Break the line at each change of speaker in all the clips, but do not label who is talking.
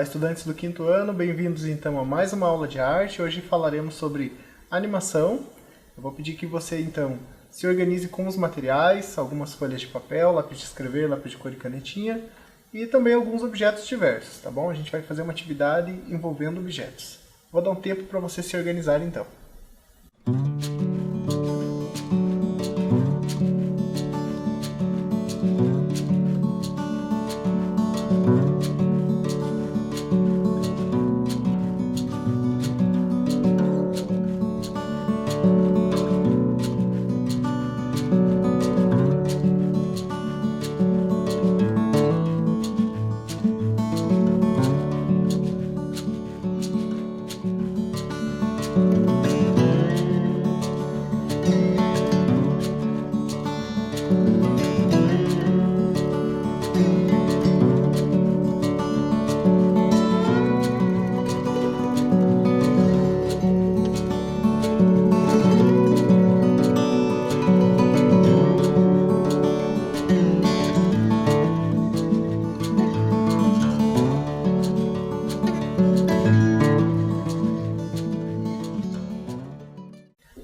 Olá, estudantes do quinto ano, bem-vindos então a mais uma aula de arte. Hoje falaremos sobre animação. Eu vou pedir que você então se organize com os materiais, algumas folhas de papel, lápis de escrever, lápis de cor e canetinha, e também alguns objetos diversos, tá bom? A gente vai fazer uma atividade envolvendo objetos. Vou dar um tempo para você se organizar então.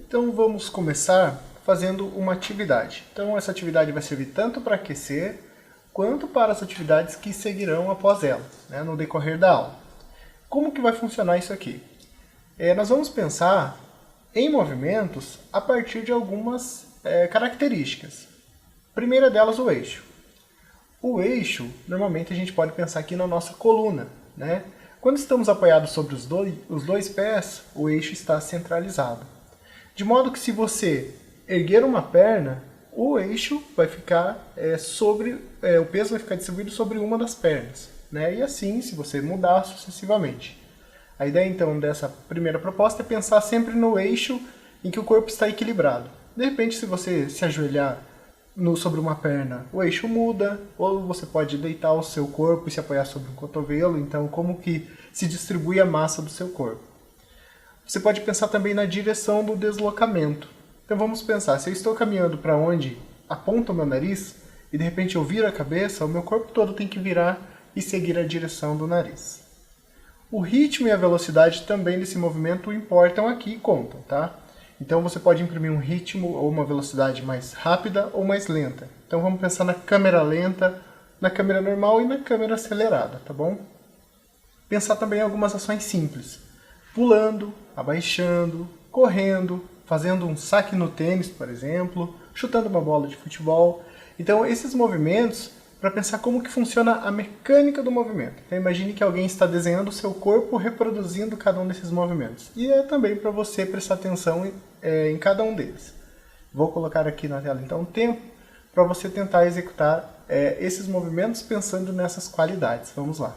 Então vamos começar fazendo uma atividade. Então essa atividade vai servir tanto para aquecer, quanto para as atividades que seguirão após ela, né, no decorrer da aula. Como que vai funcionar isso aqui? Nós vamos pensar em movimentos a partir de algumas características. Primeira delas, o eixo. O eixo, normalmente a gente pode pensar aqui na nossa coluna, né? Quando estamos apoiados sobre os dois pés, o eixo está centralizado. De modo que se você erguer uma perna, o eixo vai ficar o peso vai ficar distribuído sobre uma das pernas, né? E assim, se você mudar sucessivamente. A ideia então dessa primeira proposta é pensar sempre no eixo em que o corpo está equilibrado. De repente, se você se ajoelhar sobre uma perna, o eixo muda, ou você pode deitar o seu corpo e se apoiar sobre um cotovelo, então como que se distribui a massa do seu corpo. Você pode pensar também na direção do deslocamento. Então vamos pensar, se eu estou caminhando para onde aponta o meu nariz, e de repente eu viro a cabeça, o meu corpo todo tem que virar e seguir a direção do nariz. O ritmo e a velocidade também desse movimento importam aqui e contam, tá? Então você pode imprimir um ritmo ou uma velocidade mais rápida ou mais lenta. Então vamos pensar na câmera lenta, na câmera normal e na câmera acelerada, tá bom? Pensar também em algumas ações simples. Pulando, abaixando, correndo, fazendo um saque no tênis, por exemplo, chutando uma bola de futebol. Então, esses movimentos, para pensar como que funciona a mecânica do movimento. Então, imagine que alguém está desenhando o seu corpo, reproduzindo cada um desses movimentos. E é também para você prestar atenção em cada um deles. Vou colocar aqui na tela, então, um tempo para você tentar executar esses movimentos pensando nessas qualidades. Vamos lá.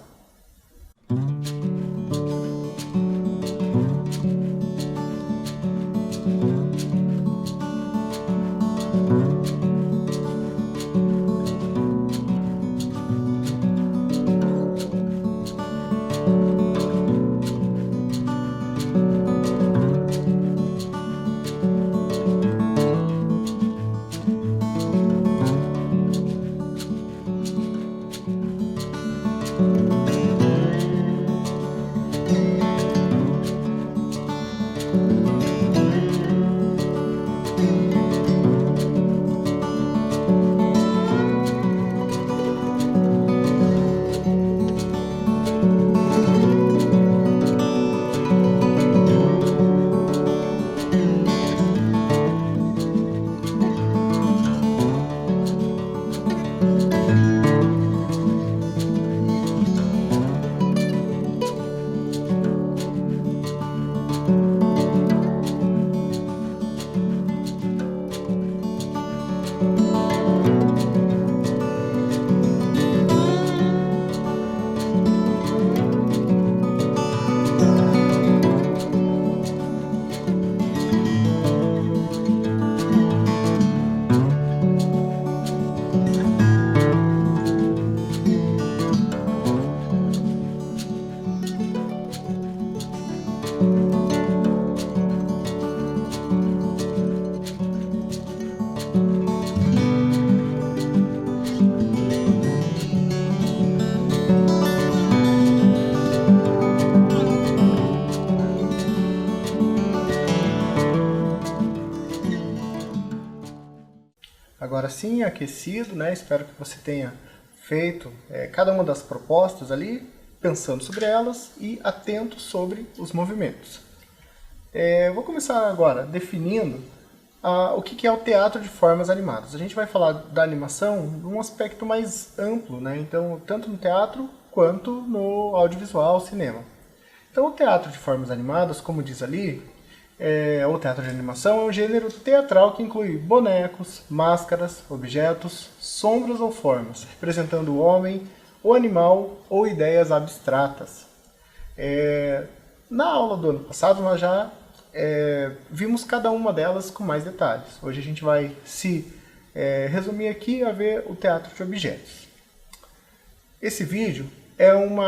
continuar assim, aquecido, né? Espero que você tenha feito cada uma das propostas ali, pensando sobre elas e atento sobre os movimentos. Vou começar agora definindo o que é o teatro de formas animadas. A gente vai falar da animação num aspecto mais amplo, né? Então, tanto no teatro quanto no audiovisual, cinema. Então, o teatro de formas animadas, como diz ali, o teatro de animação é um gênero teatral que inclui bonecos, máscaras, objetos, sombras ou formas, representando o homem, o animal ou ideias abstratas. Na aula do ano passado, nós já vimos cada uma delas com mais detalhes. Hoje a gente vai se resumir aqui a ver o teatro de objetos. Esse vídeo é um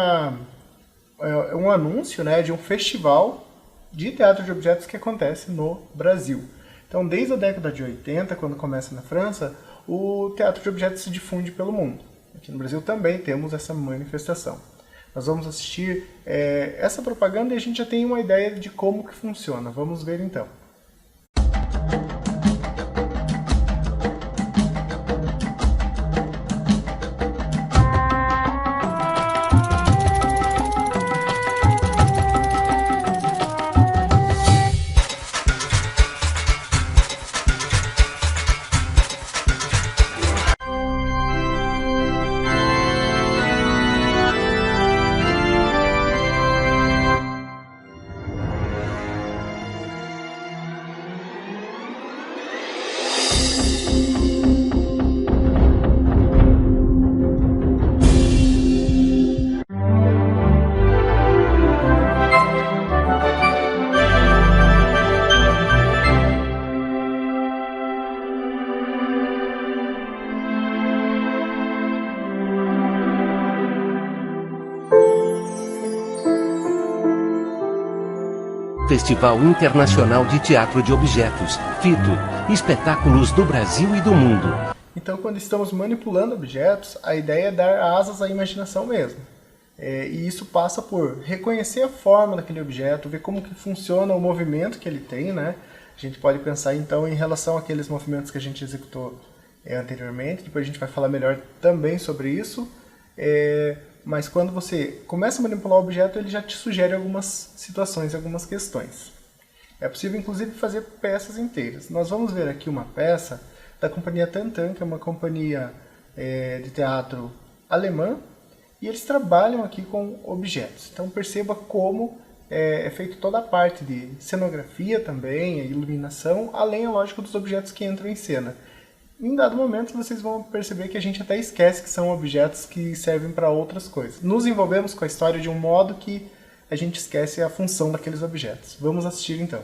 anúncio, né, de um festival de teatro de objetos que acontece no Brasil. Então, desde a década de 80, quando começa na França, o teatro de objetos se difunde pelo mundo. Aqui no Brasil também temos essa manifestação. Nós vamos assistir essa propaganda e a gente já tem uma ideia de como que funciona. Vamos ver então.
Festival Internacional de Teatro de Objetos, FITO, espetáculos do Brasil e do mundo.
Então, quando estamos manipulando objetos, a ideia é dar asas à imaginação mesmo. E isso passa por reconhecer a forma daquele objeto, ver como que funciona o movimento que ele tem, né? A gente pode pensar então em relação àqueles movimentos que a gente executou anteriormente, depois a gente vai falar melhor também sobre isso. Mas quando você começa a manipular o objeto, ele já te sugere algumas situações, algumas questões. É possível, inclusive, fazer peças inteiras. Nós vamos ver aqui uma peça da companhia Tantan, que é uma companhia de teatro alemã, e eles trabalham aqui com objetos. Então perceba como é feito toda a parte de cenografia também, a iluminação, além, é lógico, dos objetos que entram em cena. Em dado momento, vocês vão perceber que a gente até esquece que são objetos que servem para outras coisas. Nos envolvemos com a história de um modo que a gente esquece a função daqueles objetos. Vamos assistir então.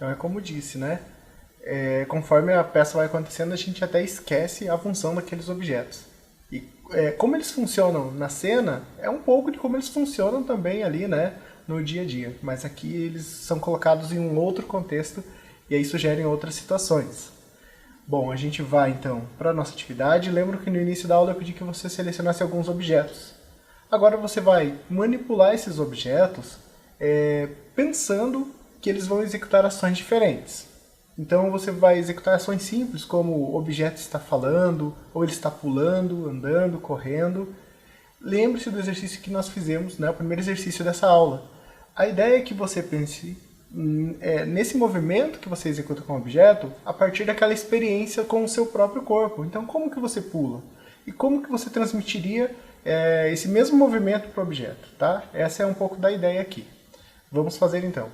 Então é como disse, né? Conforme a peça vai acontecendo, a gente até esquece a função daqueles objetos. E como eles funcionam na cena, é um pouco de como eles funcionam também ali, né? No dia a dia. Mas aqui eles são colocados em um outro contexto e aí sugerem outras situações. Bom, a gente vai então para a nossa atividade. Lembro que no início da aula eu pedi que você selecionasse alguns objetos. Agora você vai manipular esses objetos pensando que eles vão executar ações diferentes. Então você vai executar ações simples, como o objeto está falando, ou ele está pulando, andando, correndo. Lembre-se do exercício que nós fizemos, né, o primeiro exercício dessa aula. A ideia é que você pense nesse movimento que você executa com o objeto a partir daquela experiência com o seu próprio corpo. Então como que você pula? E como que você transmitiria esse mesmo movimento para o objeto? Tá? Essa é um pouco da ideia aqui. Vamos fazer então.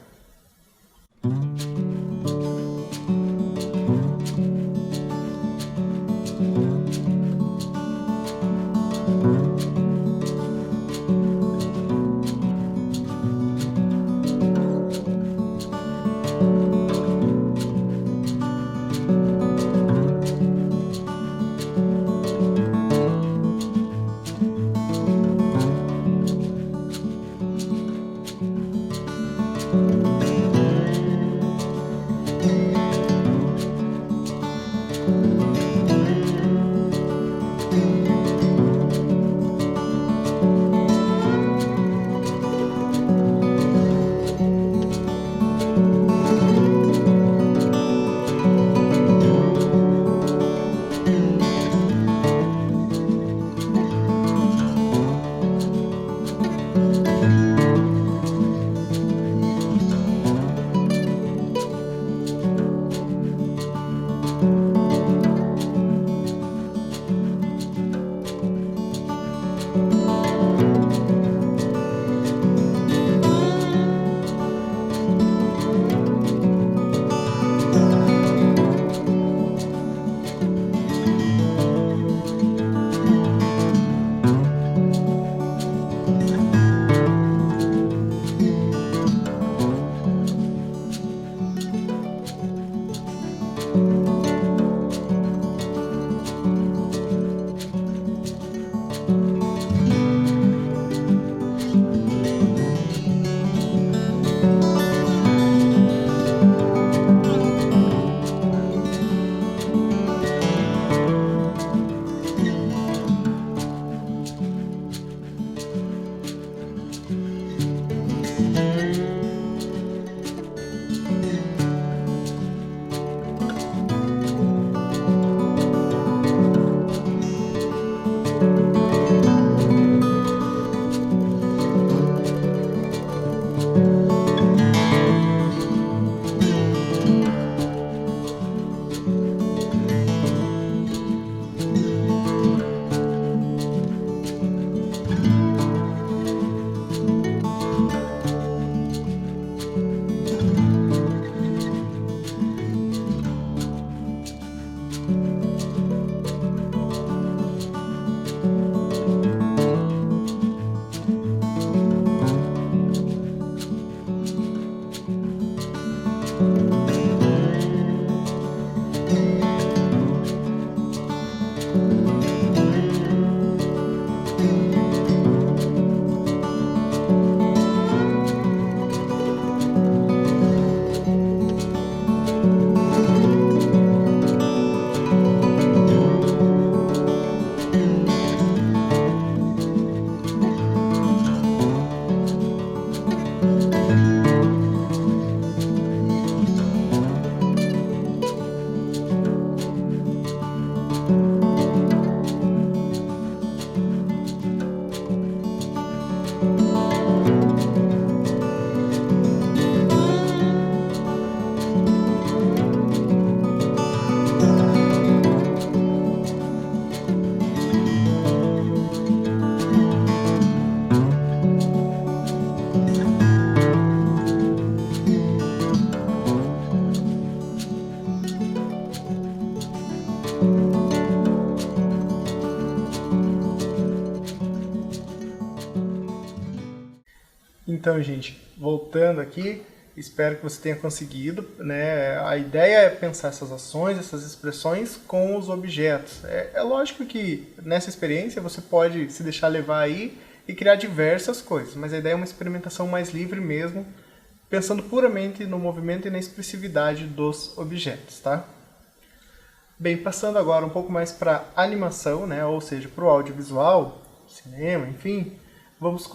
Então, gente, voltando aqui, espero que você tenha conseguido, né? A ideia é pensar essas ações, essas expressões com os objetos. É lógico que nessa experiência você pode se deixar levar aí e criar diversas coisas, mas a ideia é uma experimentação mais livre mesmo, pensando puramente no movimento e na expressividade dos objetos, tá? Bem, passando agora um pouco mais para animação, né? Ou seja, para o audiovisual, cinema, enfim, vamos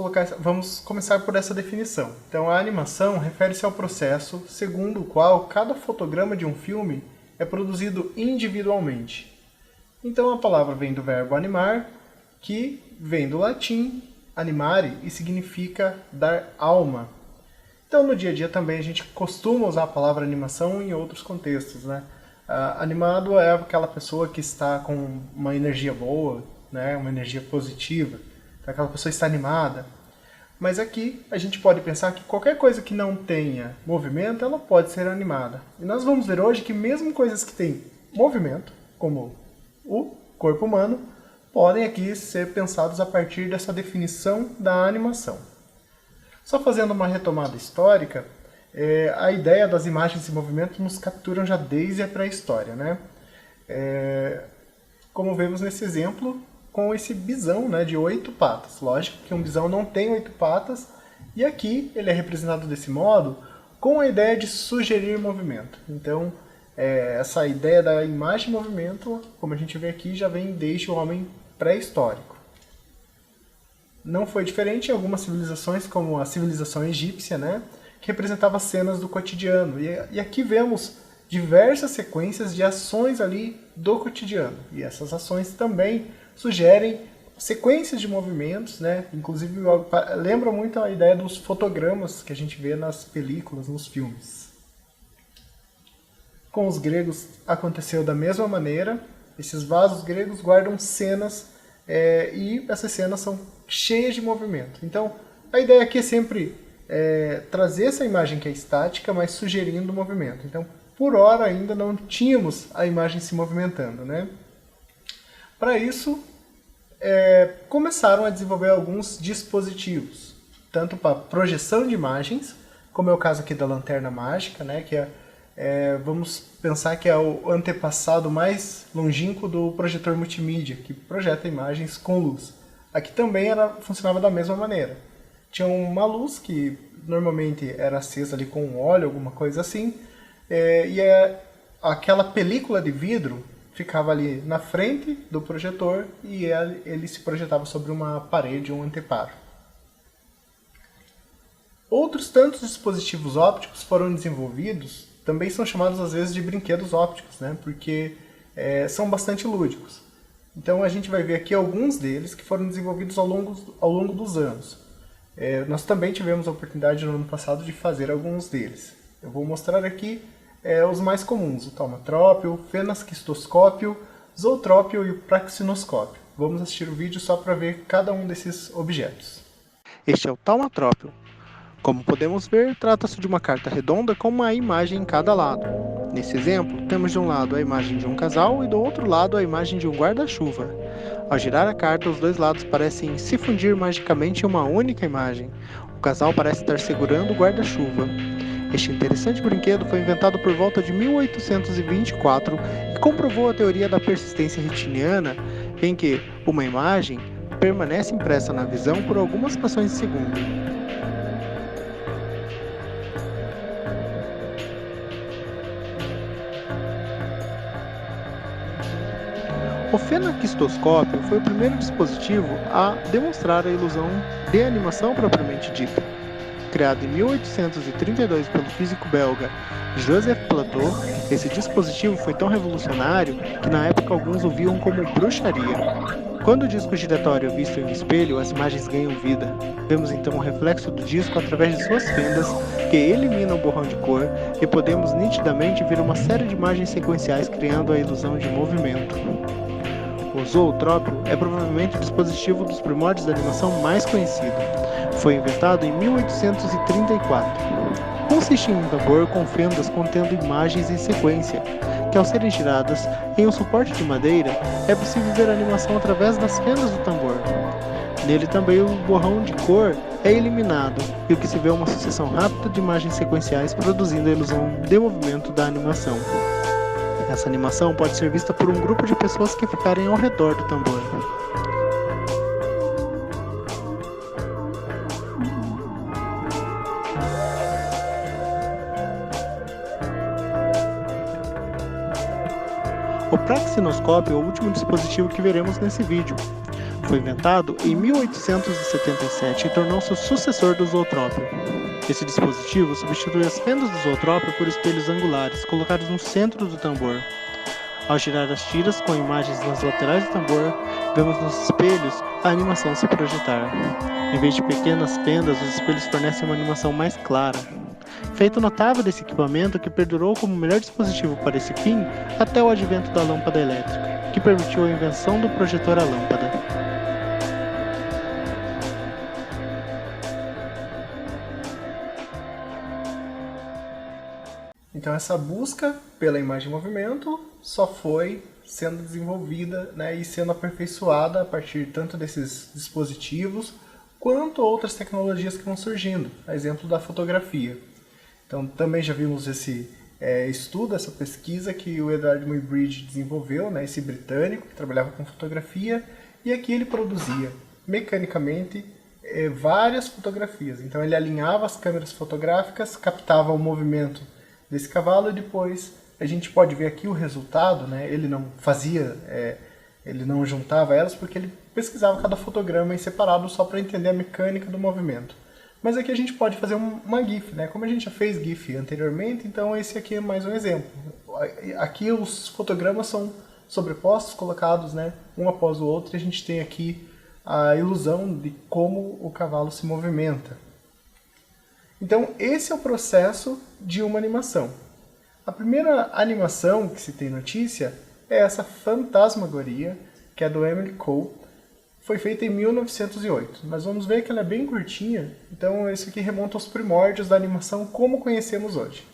começar por essa definição. Então, a animação refere-se ao processo segundo o qual cada fotograma de um filme é produzido individualmente. Então, a palavra vem do verbo animar, que vem do latim animare e significa dar alma. Então, no dia a dia também a gente costuma usar a palavra animação em outros contextos, né? Animado é aquela pessoa que está com uma energia boa, né? Uma energia positiva. Aquela pessoa está animada. Mas aqui a gente pode pensar que qualquer coisa que não tenha movimento, ela pode ser animada. E nós vamos ver hoje que mesmo coisas que têm movimento, como o corpo humano, podem aqui ser pensados a partir dessa definição da animação. Só fazendo uma retomada histórica, a ideia das imagens em movimento nos capturam já desde a pré-história, né? Como vemos nesse exemplo, com esse bisão, né, de 8 patas. Lógico que um bisão não tem 8 patas, e aqui ele é representado desse modo com a ideia de sugerir movimento. Então, essa ideia da imagem em movimento, como a gente vê aqui, já vem desde o homem pré-histórico. Não foi diferente em algumas civilizações, como a civilização egípcia, né, que representava cenas do cotidiano. E aqui vemos diversas sequências de ações ali do cotidiano. E essas ações também sugerem sequências de movimentos, né? Inclusive lembra muito a ideia dos fotogramas que a gente vê nas películas, nos filmes. Com os gregos aconteceu da mesma maneira. Esses vasos gregos guardam cenas e essas cenas são cheias de movimento. Então, a ideia aqui é sempre trazer essa imagem que é estática, mas sugerindo movimento. Então, por hora ainda não tínhamos a imagem se movimentando, né? Para isso, começaram a desenvolver alguns dispositivos, tanto para projeção de imagens, como é o caso aqui da lanterna mágica, né, que vamos pensar que é o antepassado mais longínquo do projetor multimídia, que projeta imagens com luz. Aqui também funcionava da mesma maneira. Tinha uma luz que normalmente era acesa ali com óleo, alguma coisa assim, e aquela película de vidro ficava ali na frente do projetor e ele se projetava sobre uma parede, um anteparo. Outros tantos dispositivos ópticos foram desenvolvidos, também são chamados às vezes de brinquedos ópticos, né? Porque são bastante lúdicos. Então a gente vai ver aqui alguns deles que foram desenvolvidos ao longo dos anos. Nós também tivemos a oportunidade no ano passado de fazer alguns deles. Eu vou mostrar aqui os mais comuns, o taumatrópio, o fenasquistoscópio, zootrópio e o praxinoscópio. Vamos assistir o vídeo só para ver cada um desses objetos.
Este é o taumatrópio. Como podemos ver, trata-se de uma carta redonda com uma imagem em cada lado. Nesse exemplo, temos de um lado a imagem de um casal e do outro lado a imagem de um guarda-chuva. Ao girar a carta, os dois lados parecem se fundir magicamente em uma única imagem. O casal parece estar segurando o guarda-chuva. Este interessante brinquedo foi inventado por volta de 1824 e comprovou a teoria da persistência retiniana, em que uma imagem permanece impressa na visão por algumas frações de segundo. O fenakistoscópio foi o primeiro dispositivo a demonstrar a ilusão de animação propriamente dita. Criado em 1832 pelo físico belga Joseph Plateau, esse dispositivo foi tão revolucionário que na época alguns o viam como bruxaria. Quando o disco giratório é visto em espelho, as imagens ganham vida. Vemos então o reflexo do disco através de suas fendas, que eliminam o borrão de cor, e podemos nitidamente ver uma série de imagens sequenciais criando a ilusão de movimento. O zootrópio é provavelmente o dispositivo dos primórdios da animação mais conhecido. Foi inventado em 1834. Consiste em um tambor com fendas contendo imagens em sequência, que ao serem giradas em um suporte de madeira, é possível ver a animação através das fendas do tambor. Nele também o borrão de cor é eliminado e o que se vê é uma sucessão rápida de imagens sequenciais produzindo a ilusão de movimento da animação. Essa animação pode ser vista por um grupo de pessoas que ficarem ao redor do tambor. O praxinoscópio é o último dispositivo que veremos nesse vídeo. Foi inventado em 1877 e tornou-se o sucessor do zootrópio. Esse dispositivo substitui as fendas do zootrópio por espelhos angulares, colocados no centro do tambor. Ao girar as tiras com imagens nas laterais do tambor, vemos nos espelhos a animação se projetar. Em vez de pequenas fendas, os espelhos fornecem uma animação mais clara. Feito notável desse equipamento que perdurou como o melhor dispositivo para esse fim até o advento da lâmpada elétrica, que permitiu a invenção do projetor à lâmpada.
Então essa busca pela imagem em movimento só foi sendo desenvolvida, né, e sendo aperfeiçoada a partir tanto desses dispositivos quanto outras tecnologias que vão surgindo, a exemplo da fotografia. Então também já vimos esse estudo, essa pesquisa que o Edward Muybridge desenvolveu, né, esse britânico que trabalhava com fotografia, e aqui ele produzia mecanicamente várias fotografias. Então ele alinhava as câmeras fotográficas, captava o movimento desse cavalo e depois a gente pode ver aqui o resultado, né? Ele não fazia, ele não juntava elas porque ele pesquisava cada fotograma em separado só para entender a mecânica do movimento. Mas aqui a gente pode fazer uma GIF, né? Como a gente já fez GIF anteriormente, então esse aqui é mais um exemplo. Aqui os fotogramas são sobrepostos, colocados, né, um após o outro, e a gente tem aqui a ilusão de como o cavalo se movimenta. Então esse é o processo de uma animação. A primeira animação que se tem notícia é essa Fantasmagoria, que é do Emily Cole. Foi feita em 1908. Nós vamos ver que ela é bem curtinha, então isso aqui remonta aos primórdios da animação como conhecemos hoje.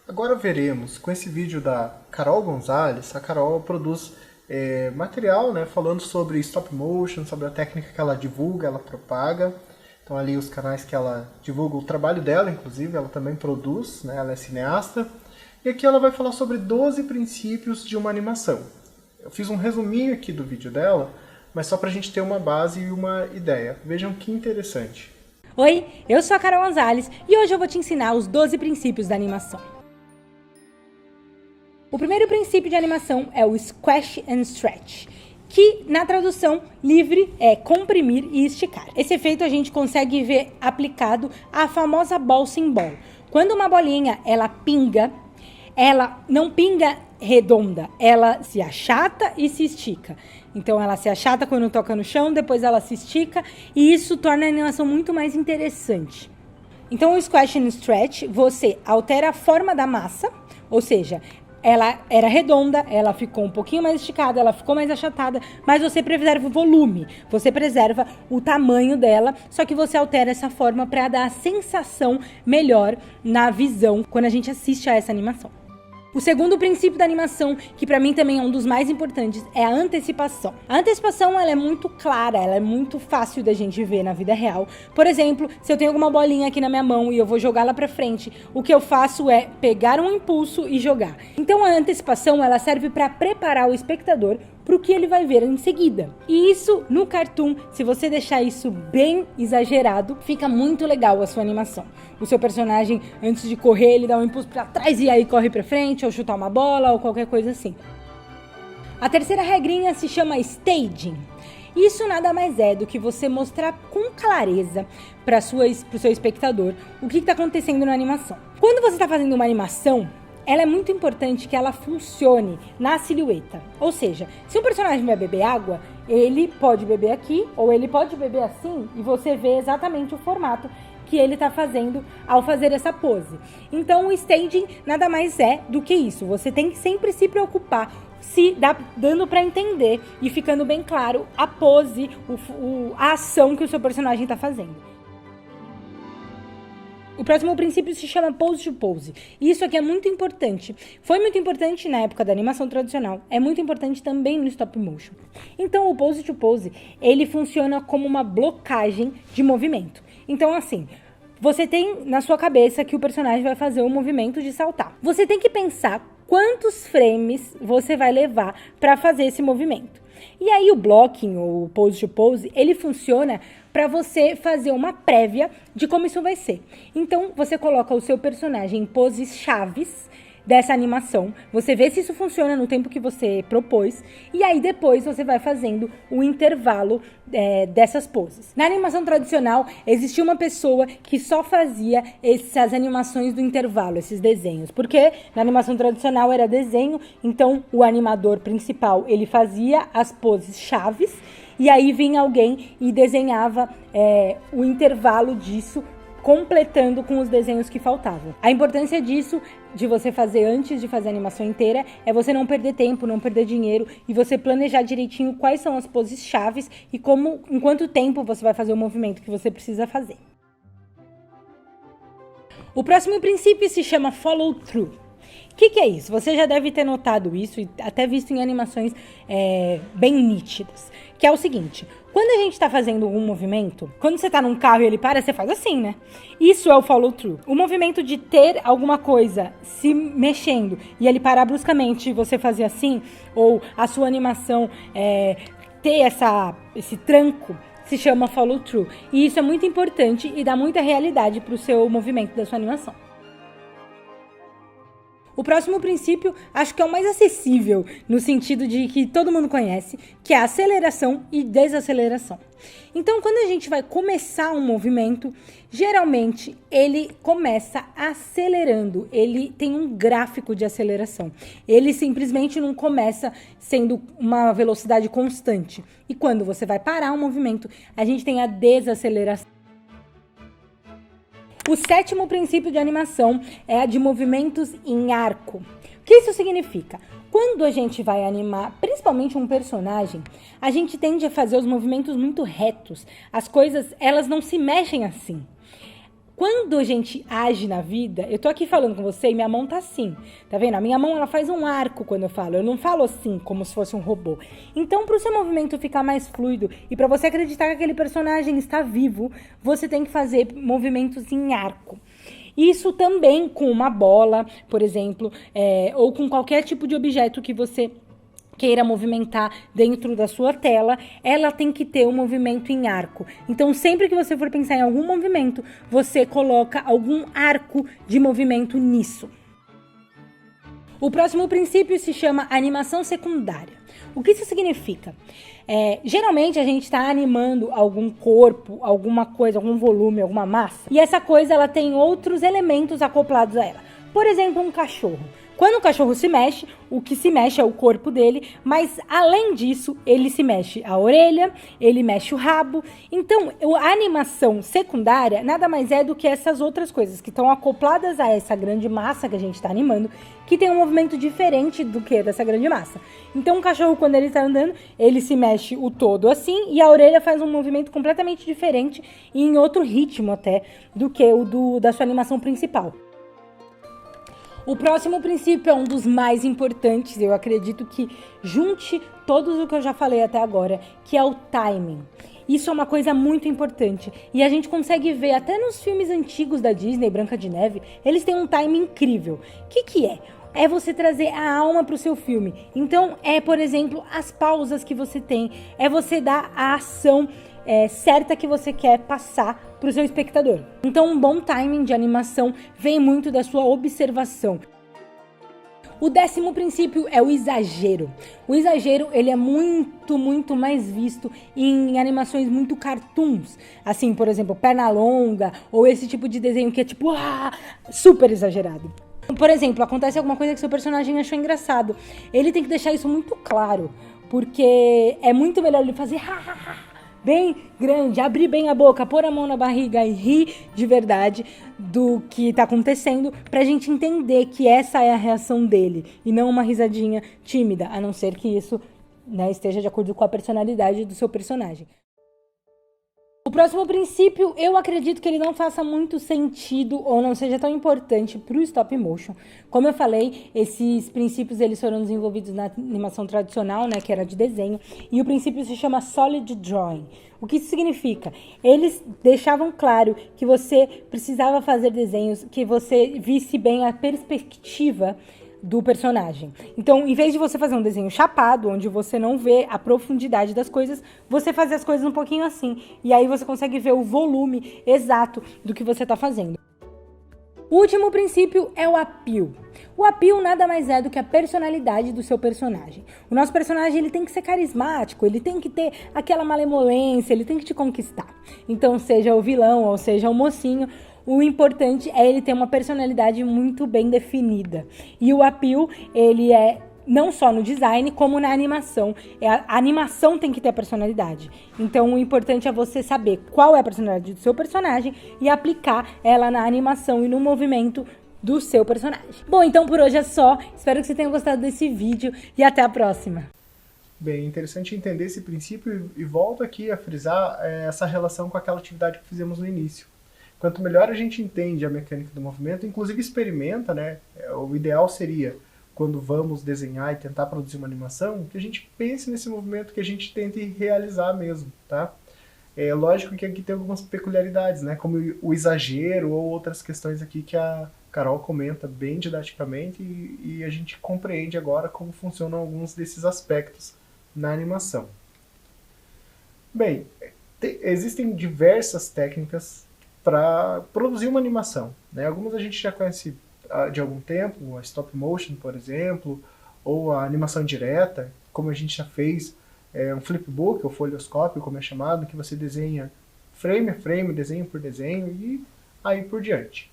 Agora veremos, com esse vídeo da Carol Gonzalez, a Carol produz material, né, falando sobre stop motion, sobre a técnica que ela divulga, ela propaga. Então ali os canais que ela divulga o trabalho dela, inclusive, ela também produz, né, ela é cineasta. E aqui ela vai falar sobre 12 princípios de uma animação. Eu fiz um resuminho aqui do vídeo dela, mas só para a gente ter uma base e uma ideia. Vejam que interessante.
Oi, eu sou a Carol Gonzalez e hoje eu vou te ensinar os 12 princípios da animação. O primeiro princípio de animação é o Squash and Stretch, que na tradução livre é comprimir e esticar. Esse efeito a gente consegue ver aplicado à famosa bouncing ball. Quando uma bolinha ela pinga, ela não pinga redonda, ela se achata e se estica. Então ela se achata quando toca no chão, depois ela se estica e isso torna a animação muito mais interessante. Então o Squash and Stretch, você altera a forma da massa, ou seja, ela era redonda, ela ficou um pouquinho mais esticada, ela ficou mais achatada, mas você preserva o volume, você preserva o tamanho dela, só que você altera essa forma para dar a sensação melhor na visão quando a gente assiste a essa animação. O segundo princípio da animação, que pra mim também é um dos mais importantes, é a antecipação. A antecipação, ela é muito clara, ela é muito fácil da gente ver na vida real. Por exemplo, se eu tenho alguma bolinha aqui na minha mão e eu vou jogar lá pra frente, o que eu faço é pegar um impulso e jogar. Então a antecipação, ela serve pra preparar o espectador pro que ele vai ver em seguida. E isso, no cartoon, se você deixar isso bem exagerado, fica muito legal a sua animação. O seu personagem, antes de correr, ele dá um impulso pra trás e aí corre pra frente, ou chutar uma bola, ou qualquer coisa assim. A terceira regrinha se chama staging. Isso nada mais é do que você mostrar com clareza para o seu espectador o que está acontecendo na animação. Quando você está fazendo uma animação, ela é muito importante que ela funcione na silhueta. Ou seja, se um personagem vai beber água, ele pode beber aqui, ou ele pode beber assim, e você vê exatamente o formato que ele está fazendo ao fazer essa pose. Então o staging nada mais é do que isso. Você tem que sempre se preocupar se dando para entender e ficando bem claro a pose, a ação que o seu personagem está fazendo. O próximo princípio se chama pose to pose. E isso aqui é muito importante. Foi muito importante na época da animação tradicional. É muito importante também no stop motion. Então, o pose to pose, ele funciona como uma blocagem de movimento. Então, assim, você tem na sua cabeça que o personagem vai fazer o movimento de saltar. Você tem que pensar quantos frames você vai levar para fazer esse movimento. E aí o blocking, ou pose to pose, ele funciona para você fazer uma prévia de como isso vai ser. Então, você coloca o seu personagem em poses chaves dessa animação, você vê se isso funciona no tempo que você propôs, e aí depois você vai fazendo o intervalo dessas poses. Na animação tradicional, existia uma pessoa que só fazia essas animações do intervalo, esses desenhos, porque na animação tradicional era desenho, então o animador principal, ele fazia as poses chaves, e aí vinha alguém e desenhava o intervalo disso, completando com os desenhos que faltavam. A importância disso, de você fazer antes de fazer a animação inteira, é você não perder tempo, não perder dinheiro e você planejar direitinho quais são as poses chaves e em quanto tempo você vai fazer o movimento que você precisa fazer. O próximo princípio se chama follow through. O que é isso? Você já deve ter notado isso e até visto em animações bem nítidas. Que é o seguinte, quando a gente está fazendo um movimento, quando você está num carro e ele para, você faz assim, né? Isso é o follow through. O movimento de ter alguma coisa se mexendo e ele parar bruscamente e você fazer assim, ou a sua animação ter esse tranco, se chama follow through. E isso é muito importante e dá muita realidade para o seu movimento da sua animação. O próximo princípio, acho que é o mais acessível, no sentido de que todo mundo conhece, que é a aceleração e desaceleração. Então, quando a gente vai começar um movimento, geralmente ele começa acelerando, ele tem um gráfico de aceleração. Ele simplesmente não começa sendo uma velocidade constante. E quando você vai parar um movimento, a gente tem a desaceleração. O sétimo princípio de animação é a de movimentos em arco. O que isso significa? Quando a gente vai animar, principalmente um personagem, a gente tende a fazer os movimentos muito retos. As coisas, elas não se mexem assim. Quando a gente age na vida, eu tô aqui falando com você e minha mão tá assim, tá vendo? A minha mão, ela faz um arco quando eu não falo assim, como se fosse um robô. Então, pro seu movimento ficar mais fluido e pra você acreditar que aquele personagem está vivo, você tem que fazer movimentos em arco. Isso também com uma bola, por exemplo, ou com qualquer tipo de objeto que você queira movimentar dentro da sua tela, ela tem que ter um movimento em arco. Então, sempre que você for pensar em algum movimento, você coloca algum arco de movimento nisso. O próximo princípio se chama animação secundária. O que isso significa? Geralmente a gente está animando algum corpo, alguma coisa, algum volume, alguma massa, e essa coisa ela tem outros elementos acoplados a ela. Por exemplo, um cachorro. Quando o cachorro se mexe, o que se mexe é o corpo dele, mas além disso, ele se mexe a orelha, ele mexe o rabo. Então, a animação secundária nada mais é do que essas outras coisas que estão acopladas a essa grande massa que a gente está animando, que tem um movimento diferente do que dessa grande massa. Então, o cachorro, quando ele está andando, ele se mexe o todo assim, e a orelha faz um movimento completamente diferente e em outro ritmo até do que o da sua animação principal. O próximo princípio é um dos mais importantes, eu acredito que junte todos o que eu já falei até agora, que é o timing. Isso é uma coisa muito importante e a gente consegue ver até nos filmes antigos da Disney, Branca de Neve, eles têm um timing incrível. O que é? É você trazer a alma para o seu filme. Então, por exemplo, as pausas que você tem, é você dar a ação certa que você quer passar para o seu espectador. Então, um bom timing de animação vem muito da sua observação. O 10º princípio é o exagero. O exagero, ele é muito mais visto em animações muito cartoons. Assim, por exemplo, Pernalonga, ou esse tipo de desenho que é tipo, super exagerado. Por exemplo, acontece alguma coisa que seu personagem achou engraçado. Ele tem que deixar isso muito claro, porque é muito melhor ele fazer bem grande, abrir bem a boca, pôr a mão na barriga e rir de verdade do que tá acontecendo, pra gente entender que essa é a reação dele e não uma risadinha tímida, a não ser que isso, esteja de acordo com a personalidade do seu personagem. O próximo princípio, eu acredito que ele não faça muito sentido ou não seja tão importante para o stop motion. Como eu falei, esses princípios eles foram desenvolvidos na animação tradicional, que era de desenho, e o princípio se chama Solid Drawing. O que isso significa? Eles deixavam claro que você precisava fazer desenhos que você visse bem a perspectiva do personagem. Então, em vez de você fazer um desenho chapado, onde você não vê a profundidade das coisas, você faz as coisas um pouquinho assim. E aí você consegue ver o volume exato do que você está fazendo. O último princípio é o appeal. O appeal nada mais é do que a personalidade do seu personagem. O nosso personagem ele tem que ser carismático, ele tem que ter aquela malemolência, ele tem que te conquistar. Então, seja o vilão ou seja o mocinho, o importante é ele ter uma personalidade muito bem definida. E o appeal, ele é não só no design, como na animação. A animação tem que ter a personalidade. Então, o importante é você saber qual é a personalidade do seu personagem e aplicar ela na animação e no movimento do seu personagem. Bom, então por hoje é só. Espero que você tenha gostado desse vídeo e até a próxima.
Bem, interessante entender esse princípio e volto aqui a frisar essa relação com aquela atividade que fizemos no início. Quanto melhor a gente entende a mecânica do movimento, inclusive experimenta, o ideal seria, quando vamos desenhar e tentar produzir uma animação, que a gente pense nesse movimento, que a gente tente realizar mesmo, tá? É lógico que aqui tem algumas peculiaridades, como o exagero ou outras questões aqui que a Carol comenta bem didaticamente e a gente compreende agora como funcionam alguns desses aspectos na animação. Bem, existem diversas técnicas para produzir uma animação. Algumas a gente já conhece de algum tempo, a stop motion, por exemplo, ou a animação direta, como a gente já fez um flipbook, ou folhoscópio, como é chamado, que você desenha frame a frame, desenho por desenho e aí por diante.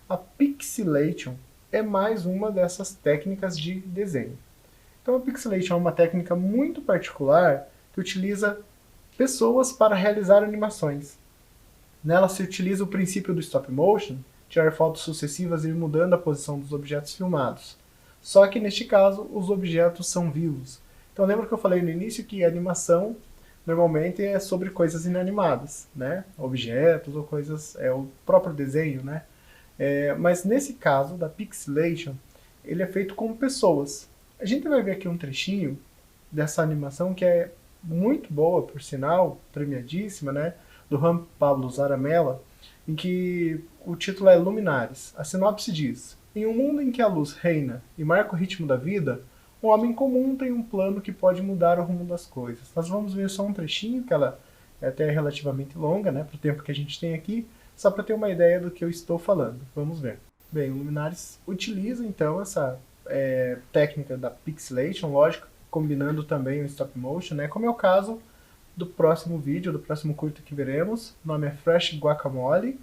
A pixelation é mais uma dessas técnicas de desenho. Então a pixelation é uma técnica muito particular que utiliza pessoas para realizar animações. Nela se utiliza o princípio do stop motion, tirar fotos sucessivas e ir mudando a posição dos objetos filmados. Só que neste caso, os objetos são vivos. Então lembra que eu falei no início que a animação normalmente é sobre coisas inanimadas, objetos ou coisas, o próprio desenho, mas nesse caso da pixelation, ele é feito com pessoas. A gente vai ver aqui um trechinho dessa animação que é muito boa, por sinal, premiadíssima, do Juan Pablo Zaramella, em que o título é Luminares. A sinopse diz: em um mundo em que a luz reina e marca o ritmo da vida, um homem comum tem um plano que pode mudar o rumo das coisas. Nós vamos ver só um trechinho, que ela é até relativamente longa, para o tempo que a gente tem aqui, só para ter uma ideia do que eu estou falando. Vamos ver. Bem, o Luminares utiliza então essa técnica da pixelation, lógico, combinando também o stop motion, como é o caso do próximo vídeo, do próximo curto que veremos. O nome é Fresh Guacamole.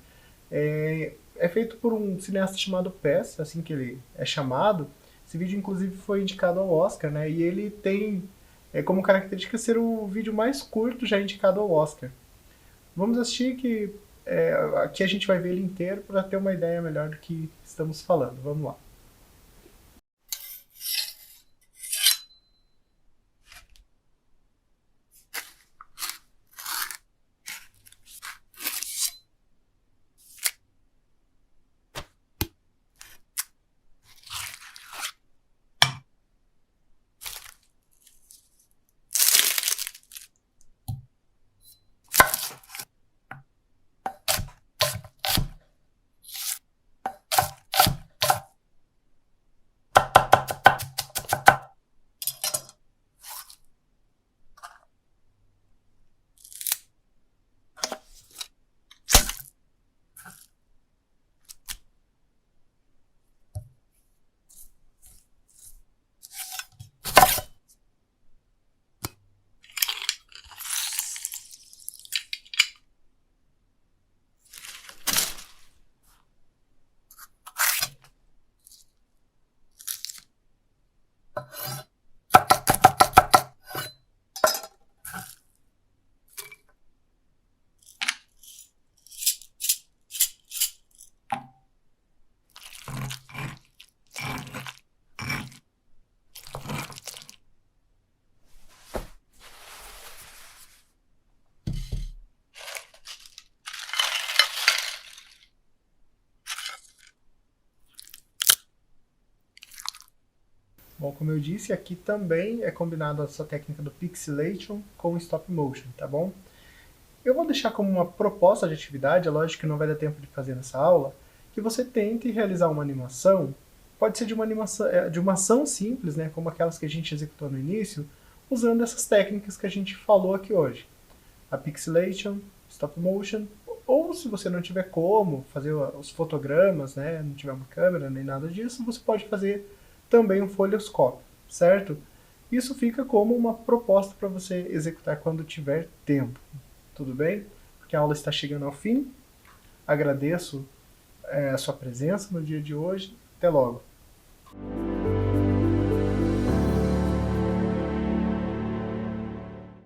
É é feito por um cineasta chamado Pass, assim que ele é chamado. Esse vídeo, inclusive, foi indicado ao Oscar, né? E ele tem como característica ser o vídeo mais curto já indicado ao Oscar. Vamos assistir que aqui a gente vai ver ele inteiro para ter uma ideia melhor do que estamos falando. Vamos lá. Bom, como eu disse, aqui também é combinado essa técnica do pixelation com stop motion, tá bom? Eu vou deixar como uma proposta de atividade, é lógico que não vai dar tempo de fazer nessa aula, que você tente realizar uma animação, pode ser de uma animação, de uma ação simples, né, como aquelas que a gente executou no início, usando essas técnicas que a gente falou aqui hoje. A pixelation, stop motion, ou se você não tiver como fazer os fotogramas, né, não tiver uma câmera nem nada disso, você pode fazer também um folhoscópio, certo? Isso fica como uma proposta para você executar quando tiver tempo, tudo bem? Porque a aula está chegando ao fim. Agradeço a sua presença no dia de hoje. Até logo!